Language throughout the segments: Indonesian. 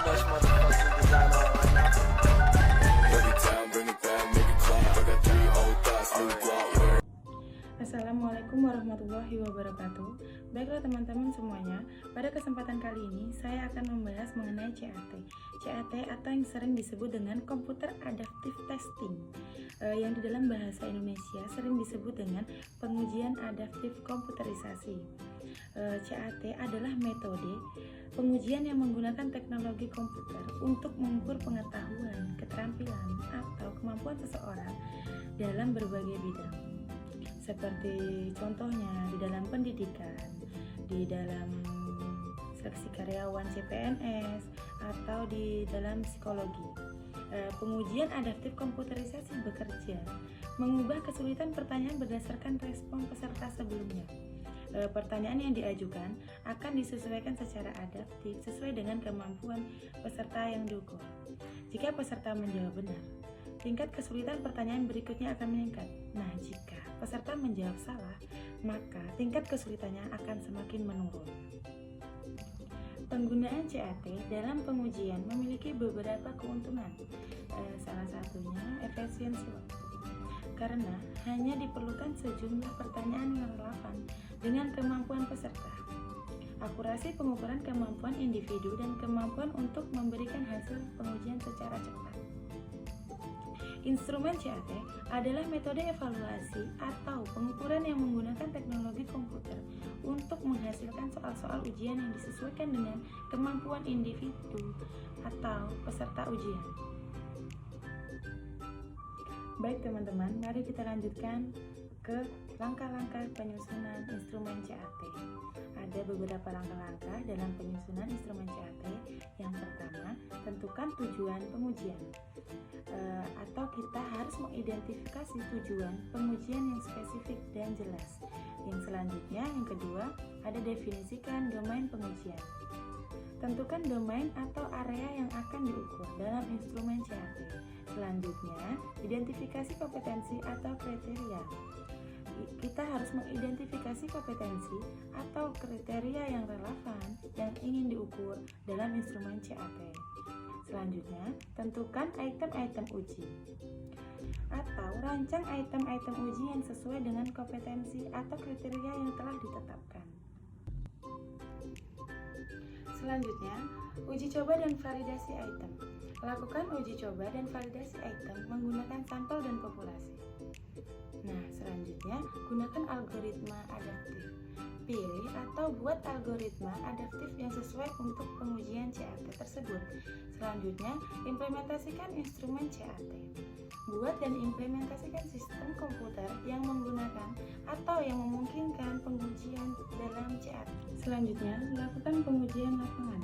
much motherfucking design on right now. Bring it down, bring it back, make it clap. I got 3 old thoughts, new guap. Assalamualaikum warahmatullahi wabarakatuh. Baiklah teman-teman semuanya, pada kesempatan kali ini saya akan membahas mengenai CAT. CAT atau yang sering disebut dengan Computer Adaptive Testing, yang di dalam bahasa Indonesia sering disebut dengan pengujian adaptif komputerisasi. CAT adalah metode pengujian yang menggunakan teknologi komputer untuk mengukur pengetahuan, keterampilan, atau kemampuan seseorang dalam berbagai bidang. Seperti contohnya di dalam pendidikan, di dalam seleksi karyawan CPNS, atau di dalam psikologi. Pengujian adaptif komputerisasi bekerja mengubah kesulitan pertanyaan berdasarkan respon peserta sebelumnya. Pertanyaan yang diajukan akan disesuaikan secara adaptif sesuai dengan kemampuan peserta yang diukur. Jika peserta menjawab benar, tingkat kesulitan pertanyaan berikutnya akan meningkat. Nah, jika peserta menjawab salah, maka tingkat kesulitannya akan semakin menurun. Penggunaan CAT dalam pengujian memiliki beberapa keuntungan. Salah satunya efisiensi waktu. Karena hanya diperlukan sejumlah pertanyaan yang relevan dengan kemampuan peserta. Akurasi pengukuran kemampuan individu dan kemampuan untuk memberikan hasil pengujian secara cepat. Instrumen CAT adalah metode evaluasi atau pengukuran yang menggunakan teknologi komputer untuk menghasilkan soal-soal ujian yang disesuaikan dengan kemampuan individu atau peserta ujian. Baik teman-teman, mari kita lanjutkan ke langkah-langkah penyusunan instrumen CAT. Ada beberapa langkah-langkah dalam penyusunan instrumen CAT. Yang pertama, tentukan tujuan pengujian. Atau kita harus mengidentifikasi tujuan pengujian yang spesifik dan jelas. Yang selanjutnya, yang kedua, ada definisikan domain pengujian. Tentukan domain atau area yang akan diukur dalam instrumen CAT. Selanjutnya, identifikasi kompetensi atau kriteria. Kita harus mengidentifikasi kompetensi atau kriteria yang relevan yang ingin diukur dalam instrumen CAT. Selanjutnya, tentukan item-item uji atau rancang item-item uji yang sesuai dengan kompetensi atau kriteria yang telah ditetapkan. Selanjutnya, uji coba dan validasi item. Lakukan uji coba dan validasi item menggunakan sampel dan populasi. Nah, selanjutnya, gunakan algoritma adaptif. Pilih atau buat algoritma adaptif yang sesuai untuk pengujian CAT tersebut. Selanjutnya, implementasikan instrumen CAT. Buat dan implementasikan sistem komputer yang menggunakan atau yang memungkinkan pengujian dalam CAT. Selanjutnya, lakukan pengujian lapangan.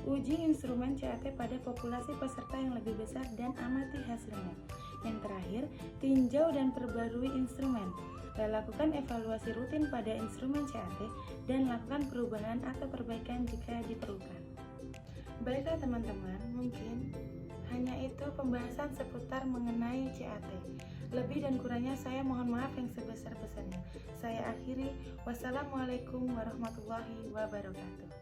Uji instrumen CAT pada populasi peserta yang lebih besar dan amati hasilnya. Yang terakhir, tinjau dan perbarui instrumen. Lakukan evaluasi rutin pada instrumen CAT dan lakukan perubahan atau perbaikan jika diperlukan. Baiklah teman-teman, mungkin hanya itu pembahasan seputar mengenai CAT. Lebih dan kurangnya saya mohon maaf yang sebesar-besarnya. Saya akhiri, wassalamualaikum warahmatullahi wabarakatuh.